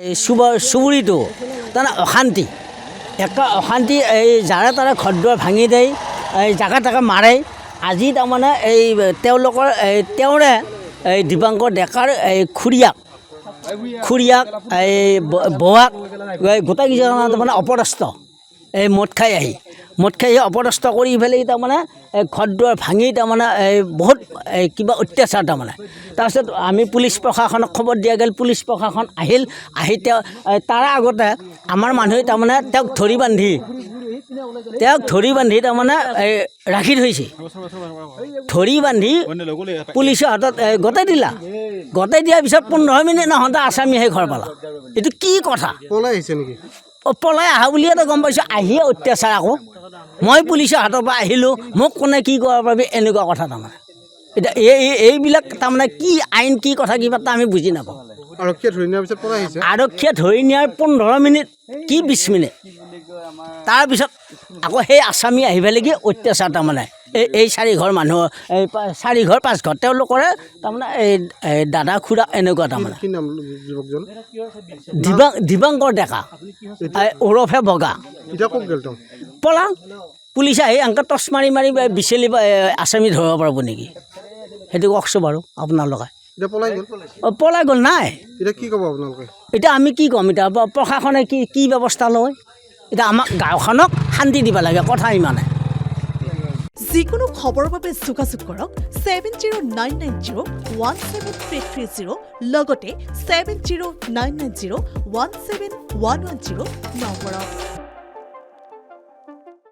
এই চুবুৰীটো তাৰমানে অশান্তি অশান্তি এই যাৰে তাৰে ঘৰ দুৱাৰ ভাঙি দেই এই জাগা তাকে মাৰে আজি তাৰমানে এই তেওঁলোকৰ তেওঁৰে এই দীপাংকৰ ডেকাৰ এই খুৰীয়াক এই বৌৱাক গোটেইকেইজন তাৰমানে অপদস্থ এই মদ খাই আহি অপদস্থ কৰি পেলাই তাৰমানে ঘৰ দুৱাৰ ভাঙি তাৰমানে বহুত কিবা অত্যাচাৰ তাৰমানে তাৰপিছত আমি পুলিচ প্ৰশাসনক খবৰ দিয়া গ'ল পুলিচ প্ৰশাসন আহি তেওঁ তাৰ আগতে আমাৰ মানুহে তাৰমানে তেওঁক ধৰি বান্ধি তাৰমানে ৰাখি থৈছে ধৰি বান্ধি পুলিচৰ হাতত গতাই দিয়াৰ পিছত 15 মিনিট নহওঁতে আছামী আহি ঘৰ পালা এইটো কি কথা পলাই অহা বুলিয়েতো গম পাইছোঁ আহিয়ে অত্যাচাৰ আকৌ মই পুলিচৰ হাতৰ পৰা আহিলোঁ মোক কোনে কি কৰিব পাৰিবি এনেকুৱা কথা তাৰমানে এতিয়া এইবিলাক তাৰমানে কি আইন কি কথা কিবা এটা আমি বুজি নাপাওঁ আৰক্ষীয়ে ধৰি নিয়াৰ 15 মিনিট কি 20 মিনিট তাৰপিছত আকৌ সেই আছামী আহি পেলাই কি অত্যাচাৰ তাৰমানে এই 4 ঘৰ মানুহ এই 4 ঘৰ 5 ঘৰ তেওঁলোকৰে তাৰমানে এই দাদা খুৰা এনেকুৱা তাৰমানে দীপাংকৰ ডেকা ওৰফে বগা পলা পুলিচে আহি এনেকৈ টচ মাৰি বিচাৰি আছামী ধৰিব পাৰিব নেকি সেইটো কওকচোন বাৰু আপোনালোকে পলাই গ'ল নাই এতিয়া আমি কি ক'ম এতিয়া প্ৰশাসনে কি ব্যৱস্থা লয় এতিয়া আমাক গাঁওখনক শান্তি দিব লাগে কথা ইমানে যিকোনো খবৰৰ বাবে যোগাযোগ কৰক 7099017330 লগতে 7099017110 নম্বৰত।